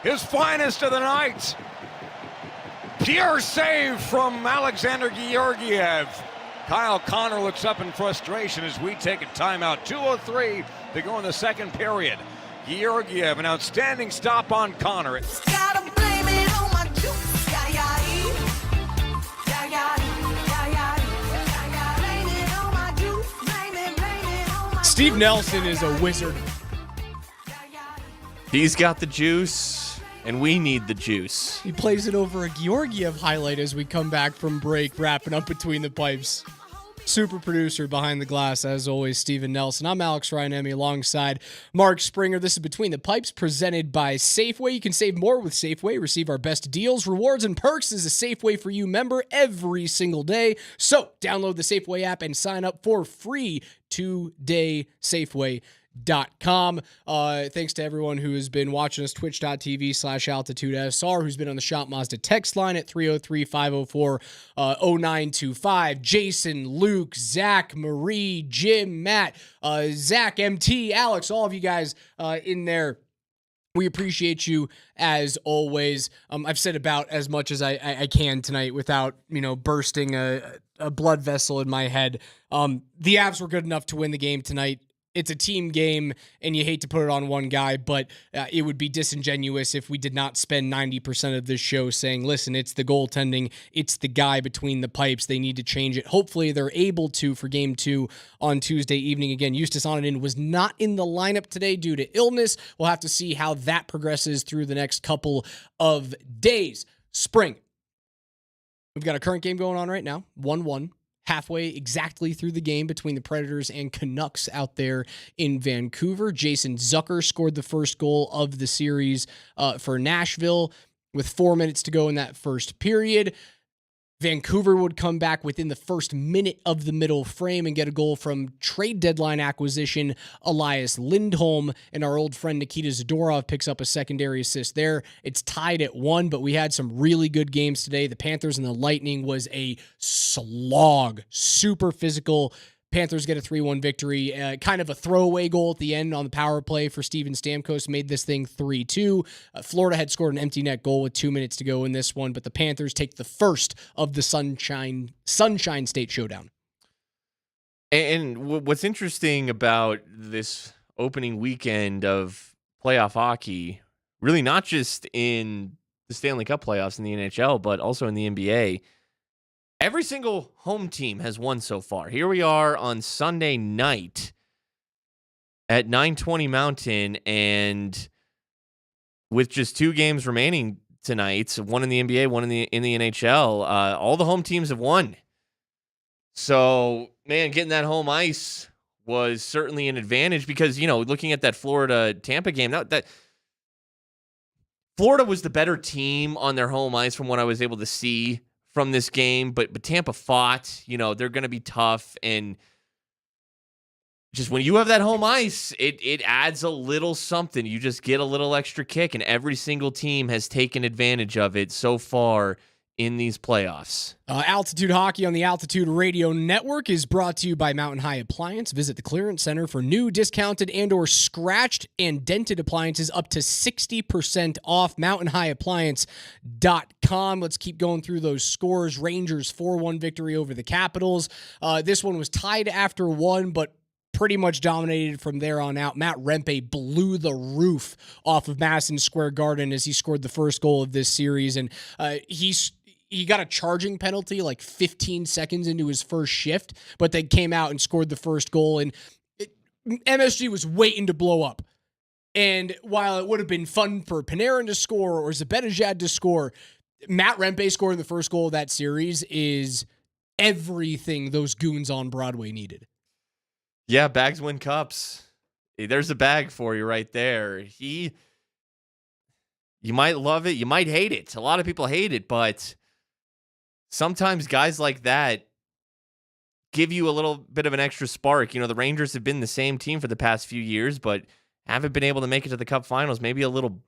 His finest of the night. Pure save from Alexander Georgiev. Kyle Connor looks up in frustration as we take a timeout. 2:03 to go in the second period. Georgiev, an outstanding stop on Connor. Gotta blame it on my juice. Blame it on my juice. Blame it on my Steve Nelson is a wizard. He's got the juice, and we need the juice. He plays it over a Georgiev highlight as we come back from break, wrapping up between the pipes. Super producer behind the glass, as always, Steven Nelson. I'm Alex Ryanemi alongside Mark Springer. This is Between the Pipes, presented by Safeway. You can save more with Safeway. Receive our best deals, rewards, and perks as a Safeway for You member every single day. So download the Safeway app and sign up for free 2-day Safeway.com. Thanks to everyone who has been watching us, twitch.tv/AltitudeSR, who's been on the Shop Mazda text line at 303-504-0925. Jason, Luke, Zach, Marie, Jim, Matt, Zach, MT, Alex, all of you guys in there. We appreciate you as always. I've said about as much as I can tonight without, bursting a blood vessel in my head. The Avs were good enough to win the game tonight. It's a team game, and you hate to put it on one guy, but it would be disingenuous if we did not spend 90% of this show saying, listen, it's the goaltending, it's the guy between the pipes, they need to change it. Hopefully they're able to for Game 2 on Tuesday evening. Again, Justus Onanen was not in the lineup today due to illness. We'll have to see how that progresses through the next couple of days. Spring. We've got a current game going on right now, 1-1. Halfway exactly through the game between the Predators and Canucks out there in Vancouver. Jason Zucker scored the first goal of the series for Nashville with 4 minutes to go in that first period. Vancouver would come back within the first minute of the middle frame and get a goal from trade deadline acquisition Elias Lindholm, and our old friend Nikita Zadorov picks up a secondary assist there. It's tied at 1, but we had some really good games today. The Panthers and the Lightning was a slog, super physical. Panthers get a 3-1 victory, kind of a throwaway goal at the end on the power play for Steven Stamkos made this thing 3-2. Florida had scored an empty net goal with 2 minutes to go in this one, but the Panthers take the first of the Sunshine State Showdown. And what's interesting about this opening weekend of playoff hockey, really not just in the Stanley Cup playoffs in the NHL, but also in the NBA, every single home team has won so far. Here we are on Sunday night at 9:20 Mountain, and with just 2 games remaining tonight, one in the NBA, one in the NHL, all the home teams have won. So, man, getting that home ice was certainly an advantage because, looking at that Florida-Tampa game, that Florida was the better team on their home ice from what I was able to see from this game, but Tampa fought. They're going to be tough, and just when you have that home ice, it adds a little something. You just get a little extra kick, and every single team has taken advantage of it so far in these playoffs. Altitude Hockey on the Altitude Radio Network is brought to you by Mountain High Appliance. Visit the Clearance Center for new, discounted, and/or scratched and dented appliances up to 60% off. MountainHighAppliance.com. Let's keep going through those scores. Rangers 4-1 victory over the Capitals. This one was tied after 1, but pretty much dominated from there on out. Matt Rempe blew the roof off of Madison Square Garden as he scored the first goal of this series, and he got a charging penalty like 15 seconds into his first shift, but they came out and scored the first goal, and MSG was waiting to blow up. And while it would have been fun for Panarin to score or Zibanejad to score, Matt Rempe scoring the first goal of that series is everything those goons on Broadway needed. Yeah, bags win cups. There's a bag for you right there. You might love it, you might hate it. A lot of people hate it, but sometimes guys like that give you a little bit of an extra spark. The Rangers have been the same team for the past few years, but haven't been able to make it to the Cup Finals. Maybe a little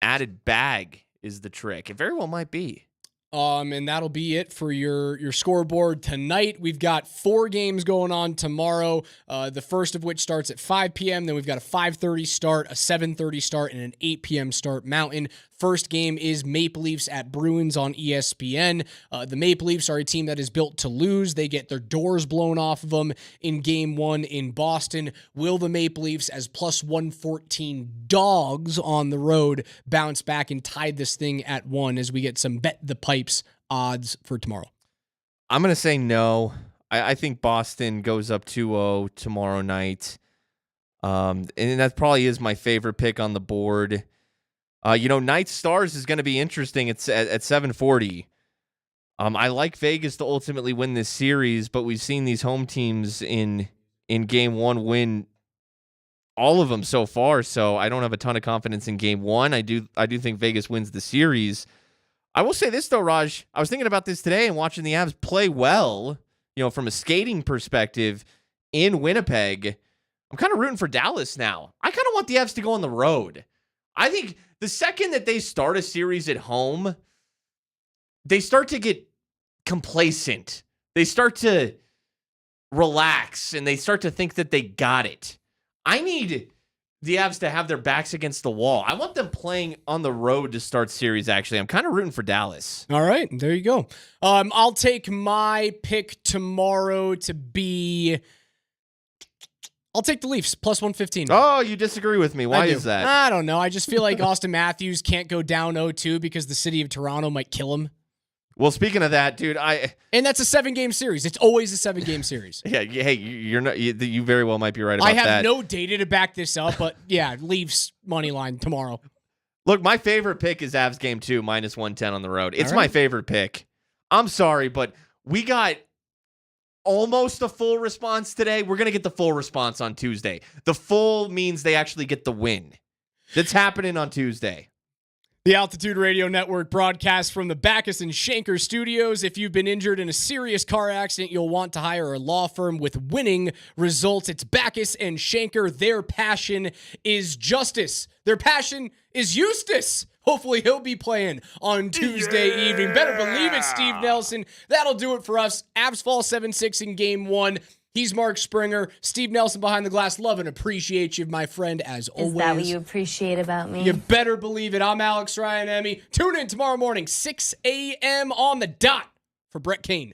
added bag is the trick. It very well might be. And that'll be it for your scoreboard tonight. We've got 4 games going on tomorrow. The first of which starts at 5 p.m. Then we've got a 5:30 start, a 7:30 start, and an 8 p.m. start Mountain. First game is Maple Leafs at Bruins on ESPN. The Maple Leafs are a team that is built to lose. They get their doors blown off of them in Game 1 in Boston. Will the Maple Leafs, as plus 114 dogs on the road, bounce back and tie this thing at 1 as we get some bet the pipes odds for tomorrow? I'm going to say no. I think Boston goes up 2-0 tomorrow night. And that probably is my favorite pick on the board. Knights Stars is going to be interesting. It's at 740. I like Vegas to ultimately win this series, but we've seen these home teams in Game 1 win all of them so far, so I don't have a ton of confidence in Game 1. I do think Vegas wins the series. I will say this, though, Raj. I was thinking about this today and watching the Avs play well, from a skating perspective in Winnipeg. I'm kind of rooting for Dallas now. I kind of want the Avs to go on the road. I think the second that they start a series at home, they start to get complacent. They start to relax, and they start to think that they got it. I need the Avs to have their backs against the wall. I want them playing on the road to start series, actually. I'm kind of rooting for Dallas. All right, there you go. I'll take my pick tomorrow to be... I'll take the Leafs, plus 115. Oh, you disagree with me. Why is that? I don't know. I just feel like Austin Matthews can't go down 0-2 because the city of Toronto might kill him. Well, speaking of that, dude, And that's a 7-game series. It's always a 7-game series. Yeah, hey, you're not. You very well might be right about that. I have no data to back this up, but yeah, Leafs money line tomorrow. Look, my favorite pick is Avs Game 2, minus 110 on the road. It's All right. my favorite pick. I'm sorry, but we got almost a full response today. We're going to get the full response on Tuesday. The full means they actually get the win. That's happening on Tuesday. The Altitude Radio Network broadcasts from the Backus and Shanker studios. If you've been injured in a serious car accident, you'll want to hire a law firm with winning results. It's Backus and Shanker. Their passion is justice. Their passion is Eustace. Hopefully he'll be playing on Tuesday evening. Better believe it, Steve Nelson. That'll do it for us. Avs fall 7-6 in Game 1. He's Mark Springer. Steve Nelson behind the glass. Love and appreciate you, my friend, as always. Is that what you appreciate about me? You better believe it. I'm Alex Ryan Emmy. Tune in tomorrow morning, 6 a.m. on the dot for Brett Kane.